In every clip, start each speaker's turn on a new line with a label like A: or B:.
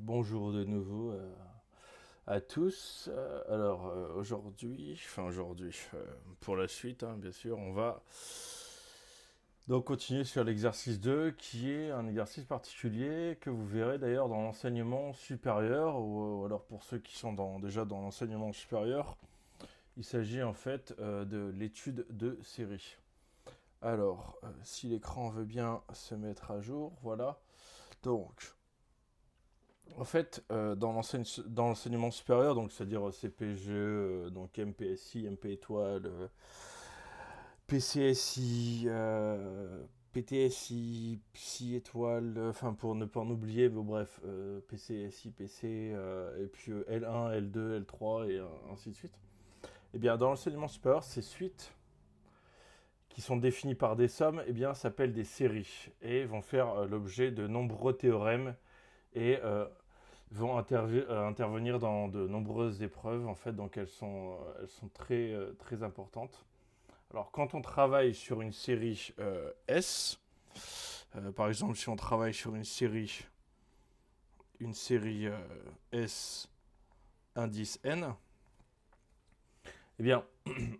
A: Bonjour de nouveau à tous. Aujourd'hui, pour la suite, hein, bien sûr, on va donc continuer sur l'exercice 2, qui est un exercice particulier que vous verrez d'ailleurs dans l'enseignement supérieur, ou alors pour ceux qui sont déjà dans l'enseignement supérieur, il s'agit en fait de l'étude de série. Alors, si l'écran veut bien se mettre à jour, voilà. Donc, en fait, dans l'enseignement supérieur, donc c'est-à-dire CPGE, donc MPSI, MP étoile, PCSI, PTSI, Psy étoile, enfin pour ne pas en oublier, mais bref, PCSI, PC, et puis L1, L2, L3 et ainsi de suite. Et bien dans l'enseignement supérieur, ces suites qui sont définies par des sommes, eh bien s'appellent des séries et vont faire l'objet de nombreux théorèmes et vont intervenir dans de nombreuses épreuves en fait, donc elles sont très importantes. Alors quand on travaille sur une série S, par exemple si on travaille sur une série S indice N, eh bien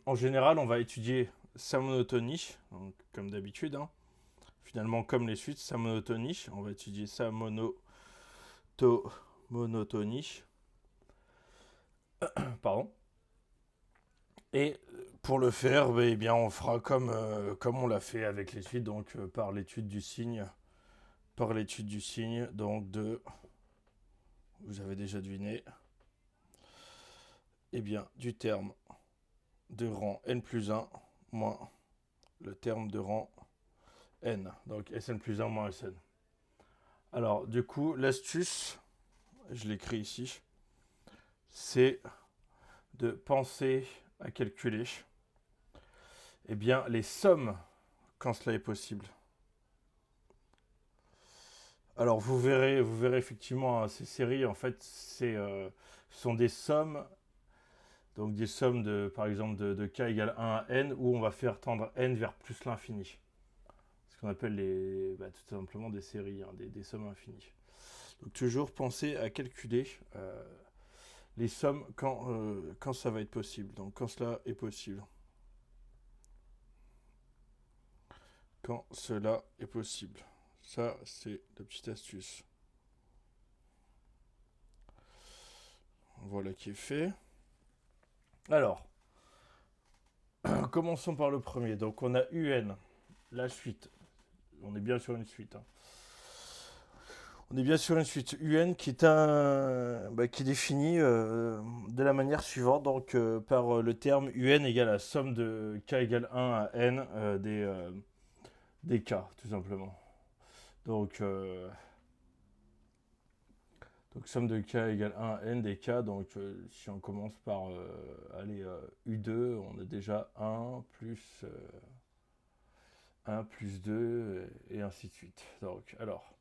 A: en général on va étudier sa monotonie, donc, comme d'habitude, hein. Finalement comme les suites, sa monotonie, on va étudier sa monotonie, pardon. Et pour le faire, eh bien, on fera comme on l'a fait avec les suites, donc par l'étude du signe, donc vous avez déjà deviné, eh bien, du terme de rang n plus 1 moins le terme de rang n, donc Sn plus 1 moins Sn. Alors, du coup, l'astuce, je l'écris ici, c'est de penser à calculer, eh bien, les sommes quand cela est possible. Alors vous verrez effectivement, hein, ces séries en fait sont des sommes, donc des sommes par exemple de k égale 1 à n, où on va faire tendre n vers plus l'infini. Ce qu'on appelle tout simplement des séries, hein, des sommes infinies. Donc toujours penser à calculer les sommes quand ça va être possible, donc quand cela est possible. Quand cela est possible. Ça, c'est la petite astuce. Voilà qui est fait. Alors, commençons par le premier. Donc, on a UN, la suite. On est bien sur une suite, hein. On est bien sur une suite UN qui est définie de la manière suivante, donc par le terme UN égale la somme de k égale 1 à n des k, tout simplement. Donc somme de k égale 1 à n des k, donc si on commence par U2, on a déjà 1 plus 2 et ainsi de suite. Donc alors,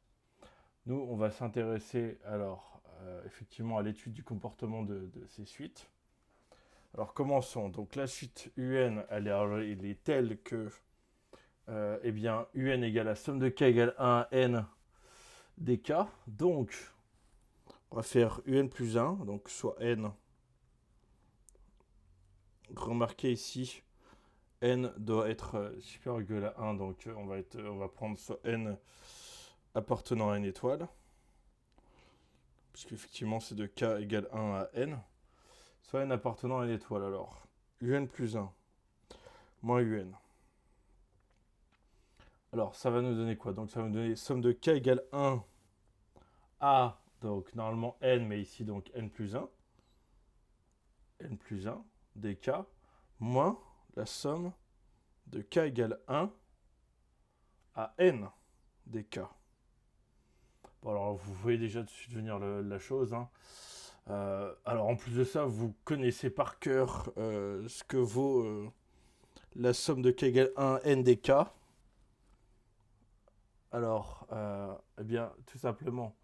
A: nous on va s'intéresser effectivement à l'étude du comportement de ces suites. Alors commençons. Donc la suite UN, elle est telle que eh bien UN égale la somme de k égale 1 à n des k. Donc on va faire UN plus 1, donc soit n. Remarquez ici, n doit être supérieur ou égal à 1, donc on va prendre soit n appartenant à une étoile, puisqu'effectivement c'est de k égale 1 à n, soit n appartenant à une étoile. Alors, UN plus 1 moins UN. Alors, ça va nous donner quoi? Donc, ça va nous donner somme de k égale 1 à, donc normalement n, mais ici donc n plus 1 des k, moins la somme de k égale 1 à n des k. Bon, alors vous voyez déjà de suite venir la chose, hein. Alors en plus de ça, vous connaissez par cœur ce que vaut la somme de k égale 1 à n des k. Alors, eh bien, tout simplement,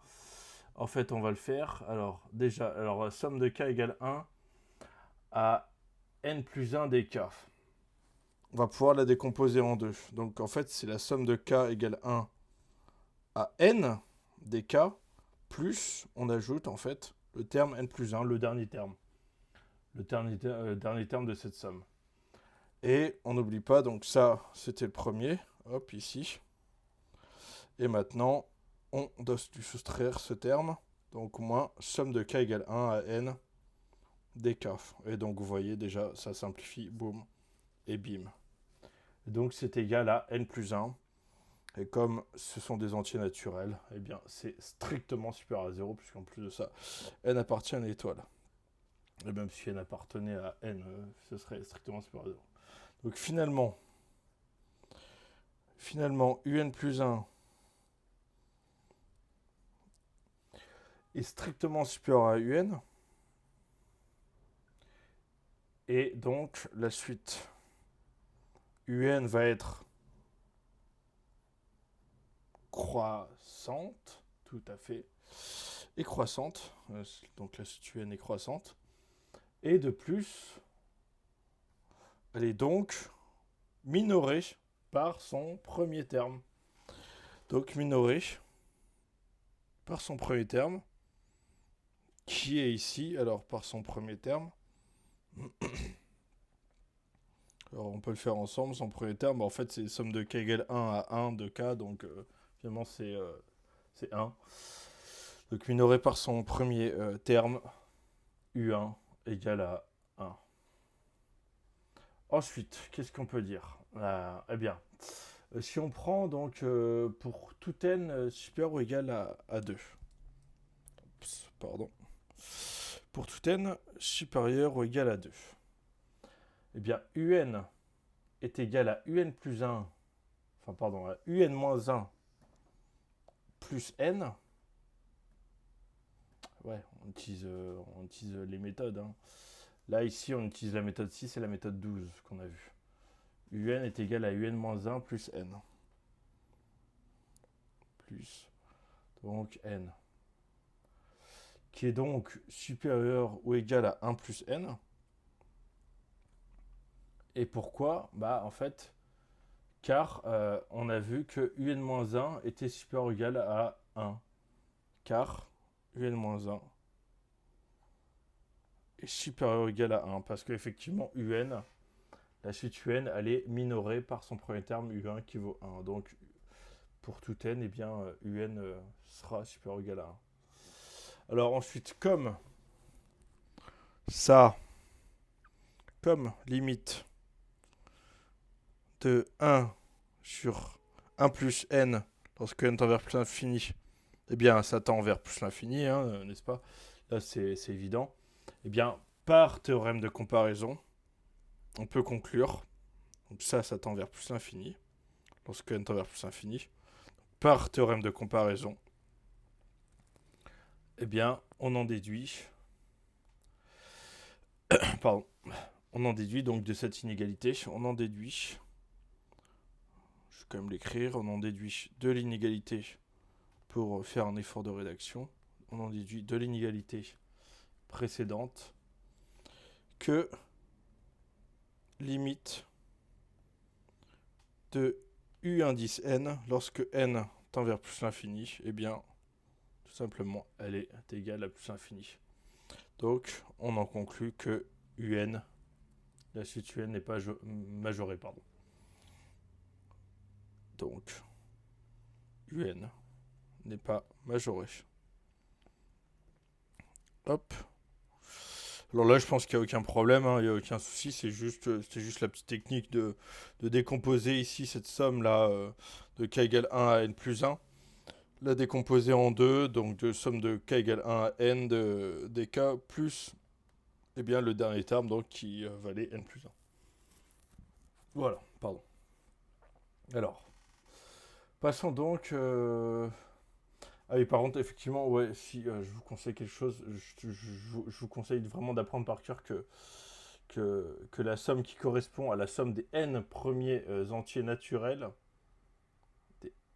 A: en fait, on va le faire. Alors, déjà, somme de k égale 1 à n plus 1 des k. On va pouvoir la décomposer en deux. Donc, en fait, c'est la somme de k égale 1 à n des k plus on ajoute en fait le terme n plus 1, le dernier terme. Le dernier terme de cette somme. Et on n'oublie pas, donc ça, c'était le premier. Hop, ici. Et maintenant, on doit soustraire ce terme. Donc moins somme de k égale 1 à n dk. Et donc vous voyez déjà, ça simplifie, boum, et bim. Et donc c'est égal à n plus 1. Et comme ce sont des entiers naturels, eh bien c'est strictement supérieur à 0, puisqu'en plus de ça, n appartient à une étoile. Et même si n appartenait à n, ce serait strictement supérieur à 0. Donc finalement, un plus 1 est strictement supérieur à un. Et donc la suite, un va être croissante, tout à fait, et croissante. Donc la suite un est croissante. Et de plus, elle est donc minorée par son premier terme. Donc minorée par son premier terme, qui est ici, alors par son premier terme. Alors on peut le faire ensemble, son premier terme, en fait c'est somme de k égale 1 à 1 de k, donc finalement c'est 1. Donc minoré par son premier terme, u1 égale à 1. Ensuite, qu'est-ce qu'on peut dire? Eh bien, si on prend donc pour tout n supérieur ou égal à 2. Pardon. Pour tout n supérieur ou égal à 2. Eh bien, un est égal à un plus 1, enfin pardon, à un moins 1 plus n. Ouais, on utilise les méthodes. Hein. Là, ici, on utilise la méthode 6 et la méthode 12 qu'on a vue. Un est égal à un moins 1 plus n. Plus, donc n. Qui est donc supérieur ou égal à 1 plus n. Et pourquoi? Bah, en fait, car on a vu que un moins 1 était supérieur ou égal à 1. Car un moins 1 est supérieur ou égal à 1. Parce qu'effectivement, la suite un, elle est minorée par son premier terme u1 qui vaut 1. Donc, pour tout n, eh bien, un sera supérieur ou égal à 1. Alors ensuite, comme ça, comme limite de 1 sur 1 plus n, lorsque n tend vers plus l'infini, eh bien, ça tend vers plus l'infini, hein, n'est-ce pas? Là, c'est évident. Eh bien, par théorème de comparaison, on peut conclure, donc ça tend vers plus l'infini, lorsque n tend vers plus l'infini. Par théorème de comparaison, eh bien, on en déduit, pardon, on en déduit donc de cette inégalité, on en déduit, je vais quand même l'écrire, on en déduit de l'inégalité pour faire un effort de rédaction, on en déduit de l'inégalité précédente que limite de u indice n lorsque n tend vers plus l'infini, eh bien, tout simplement, elle est égale à plus l'infini. Donc, on en conclut que un, la suite un n'est pas majorée, pardon. Donc, un n'est pas majorée. Hop. Alors là, je pense qu'il n'y a aucun problème, il n'y a aucun souci, c'est juste la petite technique de décomposer ici cette somme-là de k égale 1 à n plus 1. La décomposer en deux, donc de somme de k égale 1 à n de dk plus eh bien, le dernier terme donc, qui valait n plus 1. Voilà, pardon. Alors, passons donc... Ah oui, par contre, effectivement, ouais, si je vous conseille quelque chose, je vous conseille vraiment d'apprendre par cœur que la somme qui correspond à la somme des n premiers entiers naturels,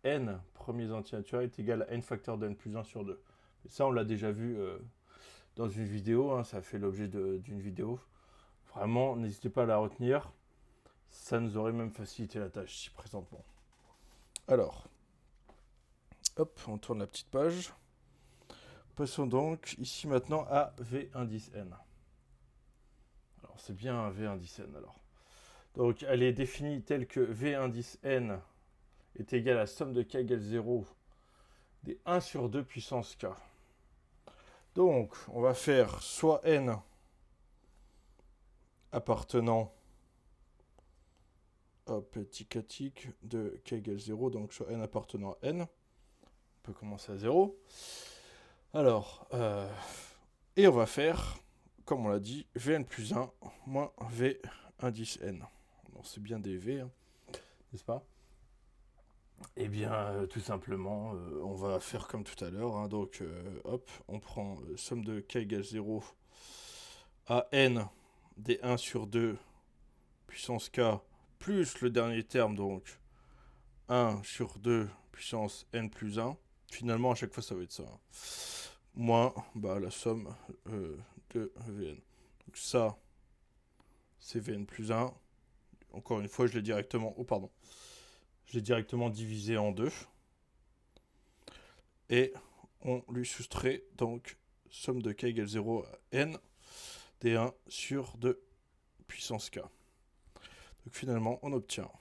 A: est égale à n facteur de n plus 1 sur 2. Et ça, on l'a déjà vu dans une vidéo, hein, ça a fait l'objet d'une vidéo. Vraiment, n'hésitez pas à la retenir. Ça nous aurait même facilité la tâche ici présentement. Alors, hop, on tourne la petite page. Passons donc ici maintenant à V indice n. Alors c'est bien un V indice n alors. Donc elle est définie telle que V indice n est égal à la somme de k égale 0 des 1 sur 2 puissance k. Donc on va faire soit n appartenant tic de k égale 0, donc soit n appartenant à n. On peut commencer à 0. Alors, et on va faire, comme on l'a dit, Vn plus 1 moins V indice n. Donc c'est bien des V, hein, n'est-ce pas? Eh bien, tout simplement, on va faire comme tout à l'heure. Hein, donc, hop, on prend somme de k égale 0 à n des 1 sur 2 puissance k plus le dernier terme, donc 1 sur 2 puissance n plus 1. Finalement, à chaque fois, ça va être ça. Hein. Moins la somme de Vn. Donc ça, c'est Vn plus 1. Encore une fois, je l'ai directement... Oh, pardon. Je l'ai directement divisé en 2. Et on lui soustrait donc somme de k égale 0 à n des 1 sur 2 puissance k. Donc finalement, on obtient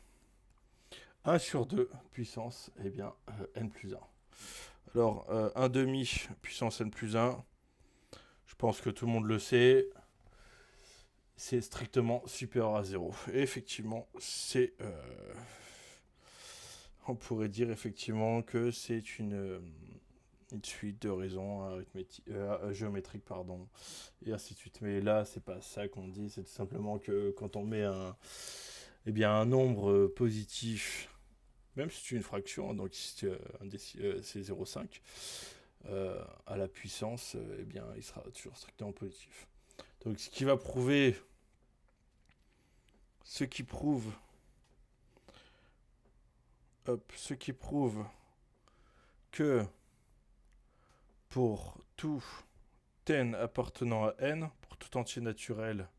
A: 1 sur 2 puissance n plus 1. Alors, 1 demi puissance n plus 1, je pense que tout le monde le sait, c'est strictement supérieur à 0. Et effectivement, c'est... on pourrait dire effectivement que c'est une suite de raisons géométriques, pardon, et ainsi de suite. Mais là, c'est pas ça qu'on dit, c'est tout simplement que quand on met un nombre positif, même si c'est une fraction, donc si c'est 0,5, à la puissance, il sera toujours strictement positif. Donc ce qui prouve que pour tout n appartenant à n, pour tout entier naturel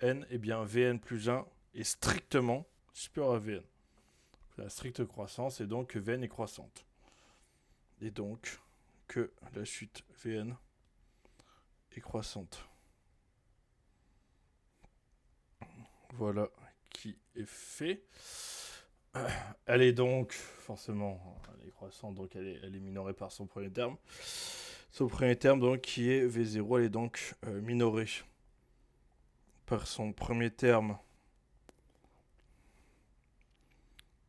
A: n, Vn plus 1 est strictement supérieur à Vn. La stricte croissance est donc que Vn est croissante. Et donc que la chute Vn est croissante. Voilà qui est fait. Elle est donc, forcément, elle est croissante, donc elle est minorée par son premier terme. Son premier terme, donc, qui est V0, elle est donc minorée par son premier terme.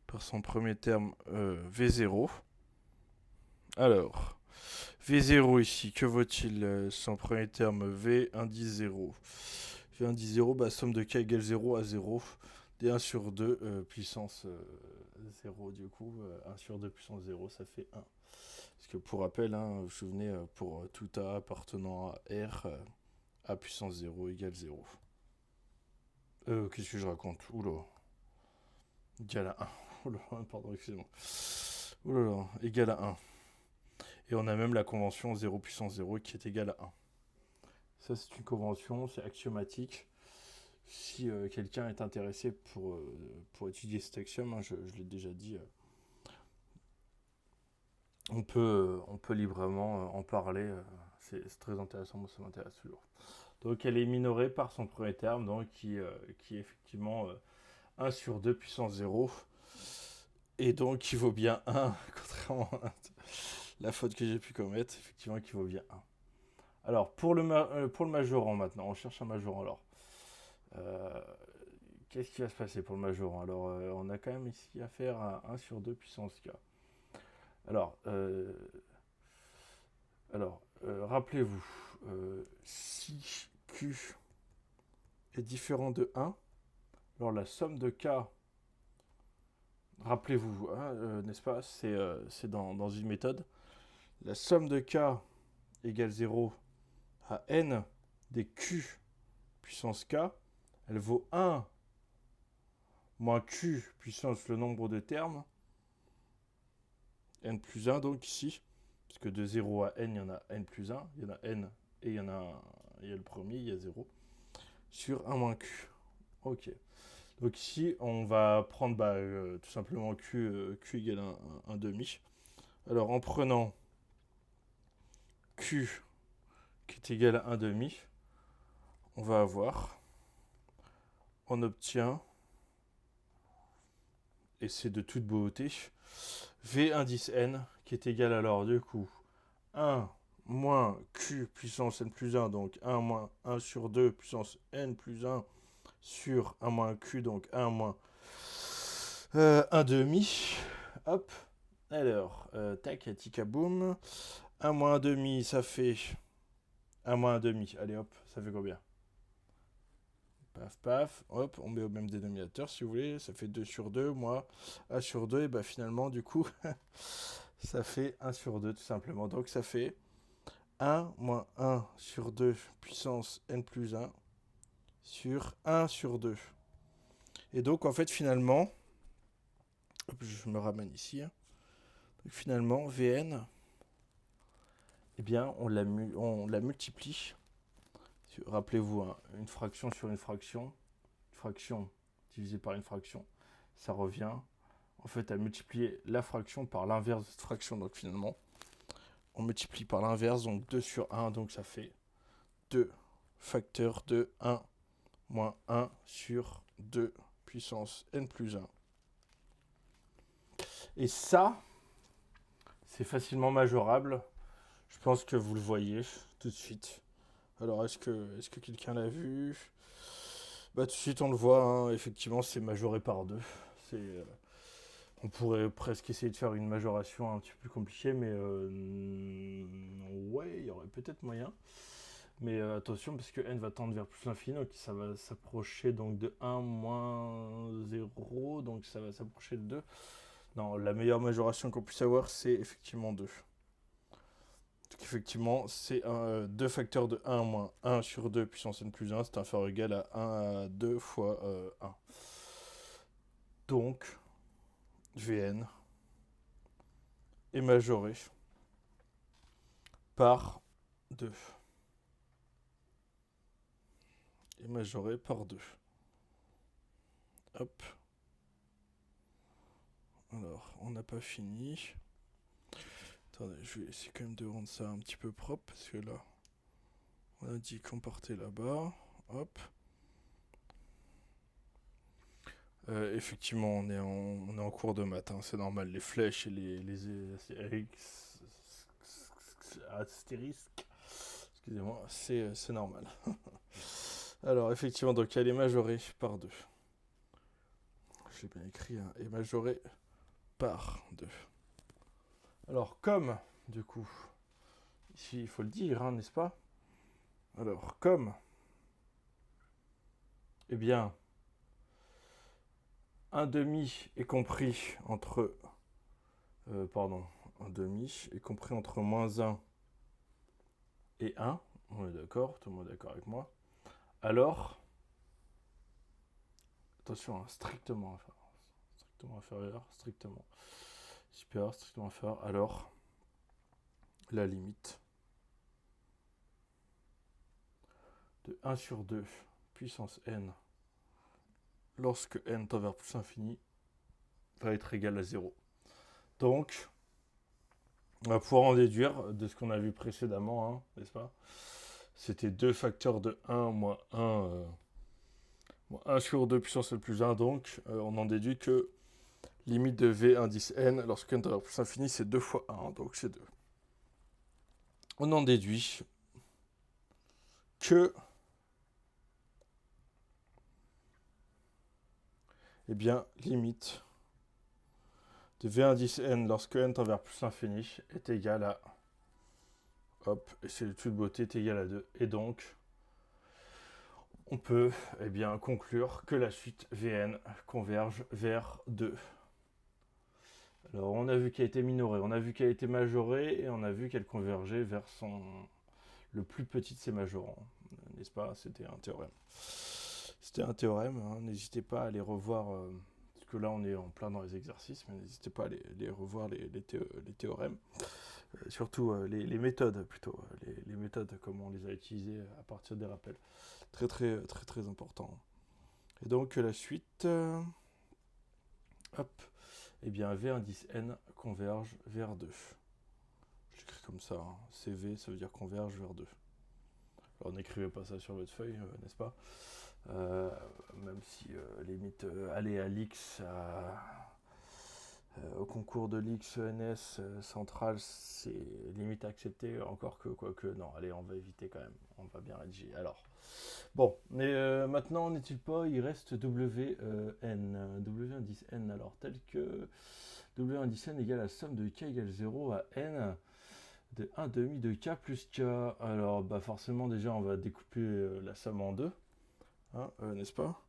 A: V0. Alors, V0 ici, que vaut-il son premier terme V indice 0. V indice 0, somme de k égale 0 à 0 des 1 sur 2 puissance 0 du coup. 1 sur 2 puissance 0, ça fait 1. Parce que pour rappel, vous vous souvenez, pour tout A appartenant à R, A puissance 0 égale 0. Qu'est-ce que je raconte? Oula. Égal à 1. Oula, pardon, excusez-moi. Oula, égal à 1. Et on a même la convention 0 puissance 0 qui est égale à 1. Ça, c'est une convention, c'est axiomatique. Si quelqu'un est intéressé pour étudier cet axiome, hein, je l'ai déjà dit, on peut librement en parler. C'est très intéressant, moi ça m'intéresse toujours. Donc elle est minorée par son premier terme, donc, qui est effectivement 1 sur 2 puissance 0. Et donc qui vaut bien 1, contrairement à la faute que j'ai pu commettre, effectivement qui vaut bien 1. Alors pour le majorant maintenant, on cherche un majorant alors. Qu'est-ce qui va se passer pour le majorant? Alors on a quand même ici affaire à 1 sur 2 puissance k. Alors, rappelez-vous, si Q est différent de 1, alors la somme de K, rappelez-vous, n'est-ce pas, c'est dans une méthode, la somme de K égale 0 à n des Q puissance K, elle vaut 1 moins Q puissance le nombre de termes, n plus 1 donc ici, parce que de 0 à n, il y en a n plus 1, il y en a n et il y a le premier, il y a 0, sur 1 moins q. Ok. Donc ici, on va prendre tout simplement q égale 1 demi. Alors en prenant q est égal à 1 demi, on va avoir, on obtient, et c'est de toute beauté, V indice n qui est égal alors du coup 1 moins q puissance n plus 1, donc 1 moins 1 sur 2 puissance n plus 1 sur 1 moins q, donc 1 moins 1 demi. Hop, alors, tac, tika boum. 1 moins 1 demi, ça fait 1 moins 1 demi. Allez hop, ça fait combien? Paf, paf, hop, on met au même dénominateur si vous voulez. Ça fait 2 sur 2, moins 1 sur 2. Et bah finalement, du coup, ça fait 1 sur 2 tout simplement. Donc ça fait 1 moins 1 sur 2 puissance n plus 1 sur 1 sur 2. Et donc en fait finalement, hop, je me ramène ici. Donc, finalement, Vn, eh bien on la multiplie. Rappelez-vous, hein, une fraction sur une fraction divisée par une fraction, ça revient en fait à multiplier la fraction par l'inverse de cette fraction. Donc finalement, on multiplie par l'inverse, donc 2 sur 1, donc ça fait 2 facteurs de 1 moins 1 sur 2 puissance n plus 1. Et ça, c'est facilement majorable. Je pense que vous le voyez tout de suite. Alors, est-ce que quelqu'un l'a vu? Bah, tout de suite, on le voit, hein, effectivement, c'est majoré par 2. On pourrait presque essayer de faire une majoration un petit peu plus compliquée, mais ouais, il y aurait peut-être moyen. Mais attention, parce que n va tendre vers plus l'infini, donc ça va s'approcher donc de 1 moins 0, donc ça va s'approcher de 2. Non, la meilleure majoration qu'on puisse avoir, c'est effectivement 2. Donc effectivement, c'est 2 facteurs de 1 moins 1 sur 2 puissance n plus 1, c'est inférieur ou égal à 1 à 2 fois 1. Donc, Vn est majoré par 2. Est majoré par 2. Hop. Alors, on n'a pas fini. Attendez, je vais essayer quand même de rendre ça un petit peu propre, parce que là, on a dit qu'on partait là-bas. Hop. Effectivement, on est en cours de maths, hein, c'est normal. Les flèches et les astérisques, excusez-moi, c'est normal. Alors, effectivement, donc elle est majorée par 2. J'ai bien écrit, hein, est majorée par 2. Alors, comme, du coup, ici, il faut le dire, hein, n'est-ce pas? Alors, comme, eh bien, 1 demi est compris entre... un demi est compris entre moins 1 et 1. On est d'accord, tout le monde est d'accord avec moi. Alors, attention, hein, strictement inférieur, strictement supérieur, strictement inférieur. Alors, la limite de 1 sur 2 puissance n lorsque n tend vers plus l'infini va être égal à 0. Donc, on va pouvoir en déduire de ce qu'on a vu précédemment, hein, n'est-ce pas? C'était 2 facteurs de 1 moins 1, 1 sur 2 puissance n plus 1. Donc, on en déduit que limite de v indice n lorsque n tend vers plus l'infini, c'est 2 fois 1, donc c'est 2. On en déduit que, eh bien, limite de v indice n lorsque n tend vers plus l'infini est égal à, hop, et c'est de toute beauté, est égal à 2. Et donc, on peut, eh bien, conclure que la suite Vn converge vers 2. Alors, on a vu qu'elle a été minorée, on a vu qu'elle a été majorée, et on a vu qu'elle convergeait vers le plus petit de ses majorants. N'est-ce pas? C'était un théorème. C'était un théorème, hein. N'hésitez pas à aller revoir, parce que là on est en plein dans les exercices, mais n'hésitez pas à les revoir les théorèmes. Surtout les méthodes plutôt, les méthodes, comment on les a utilisées à partir des rappels. Très très très très important. Et donc la suite, hop, et bien V indice n converge vers 2. J'écris comme ça, hein. CV, ça veut dire converge vers 2. Alors n'écrivez pas ça sur votre feuille, n'est-ce pas? Même si limite aller à l'X, au concours de l'X ENS central, c'est limite accepté, encore que quoique non, allez, on va éviter quand même, on va bien rédiger. Alors, bon, mais maintenant, n'est-il pas, il reste WN, W indice N, alors tel que W indice N égale la somme de K égale 0 à N de 1 demi de K plus K. Alors, bah forcément, déjà, on va découper la somme en deux, hein, n'est-ce pas?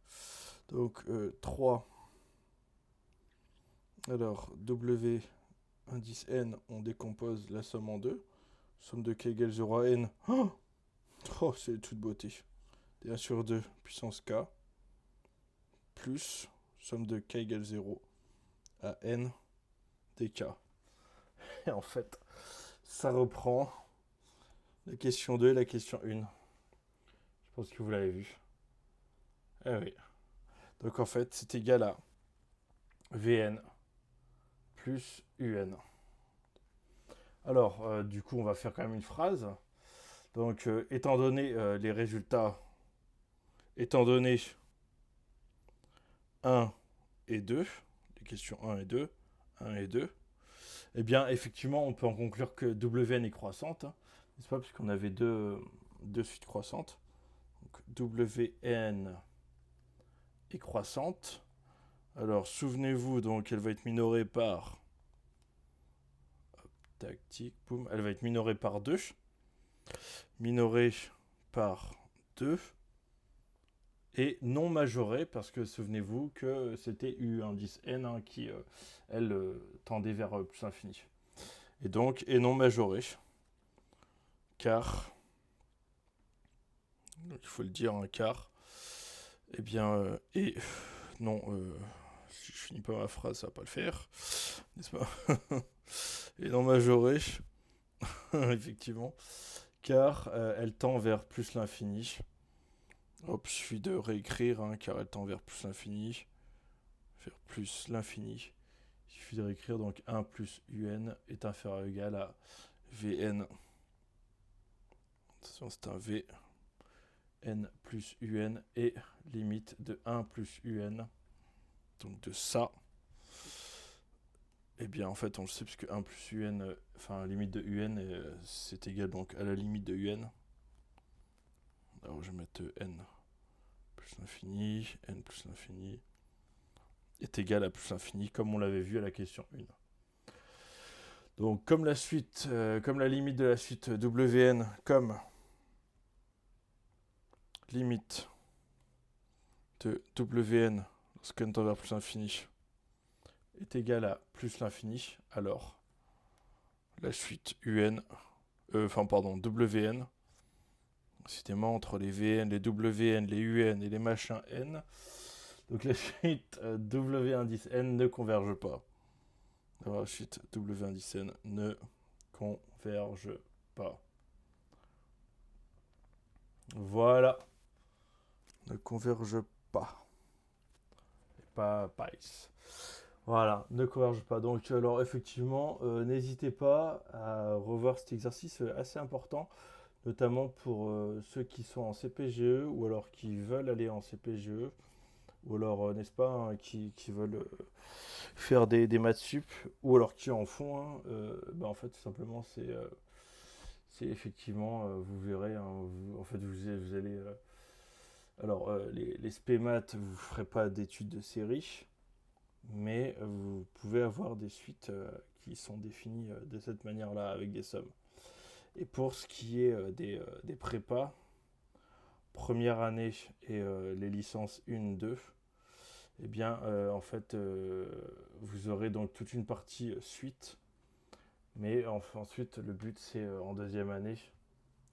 A: Donc, 3. Alors, W indice N, on décompose la somme en deux. Somme de K égale 0 à N. Oh, c'est toute beauté. D1 sur 2 puissance K plus somme de K égale 0 à N dk. Et en fait, ça reprend la question 2 et la question 1. Je pense que vous l'avez vu. Eh oui. Donc en fait, c'est égal à Vn plus Un. Alors, du coup, on va faire quand même une phrase. Donc, étant donné les résultats, étant donné 1 et 2, les questions 1 et 2, 1 et 2, eh bien, effectivement, on peut en conclure que Wn est croissante, hein, n'est-ce pas, puisqu'on avait deux suites croissantes. Donc, Wn est croissante. Alors, souvenez-vous, donc, elle va être minorée par... Tac, tic, boum. Elle va être minorée par 2. Minorée par 2. Et non majorée, parce que souvenez-vous que c'était U indice N hein, qui, elle, tendait vers plus l'infini. Et donc, et non majorée. Car, il faut le dire, un car, eh bien, et non, si je finis pas ma phrase, ça va pas le faire, n'est-ce pas? Et non majorée, effectivement, car elle tend vers plus l'infini. Hop, il suffit de réécrire, hein, car elle tend vers plus l'infini, vers plus l'infini. Il suffit de réécrire, donc 1 plus un est inférieur ou égal à Vn. Attention, c'est un V. N plus un et limite de 1 plus un. Donc de ça, eh bien en fait on le sait puisque 1 plus un, enfin limite de un, c'est égal donc à la limite de un. Alors je vais mettre n plus l'infini, n plus l'infini est égal à plus l'infini comme on l'avait vu à la question 1. Donc comme la suite, comme la limite de la suite Wn, comme limite de Wn lorsque n tend vers plus l'infini est égal à plus l'infini, alors la suite Wn, Wn, décidément entre les Vn, les Wn, les Un et les machins N, donc la suite W indice N ne converge pas. Alors la suite W indice N ne converge pas. Voilà. Ne converge pas. Et pas PICE. Voilà, ne converge pas. Donc, alors effectivement, n'hésitez pas à revoir cet exercice assez important, notamment pour ceux qui sont en CPGE ou alors qui veulent aller en CPGE, ou alors, n'est-ce pas, hein, qui veulent faire des maths sup, ou alors qui en font. Hein, en fait, tout simplement, c'est effectivement, vous verrez, hein, en fait, vous allez. Alors, les SPMAT, vous ne ferez pas d'études de série, mais vous pouvez avoir des suites qui sont définies de cette manière-là, avec des sommes. Et pour ce qui est des prépas, première année et les licences 1, 2, eh bien, en fait, vous aurez donc toute une partie suite, mais ensuite, le but, c'est en deuxième année,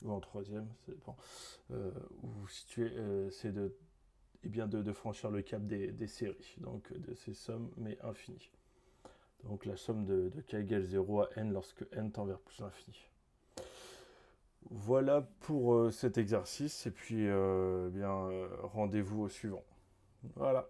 A: ou en troisième, ça dépend, où vous situez, c'est de franchir le cap des séries, donc de ces sommes, mais infinies. Donc la somme de k égale 0 à n lorsque n tend vers plus l'infini. Voilà pour cet exercice, et puis rendez-vous au suivant. Voilà.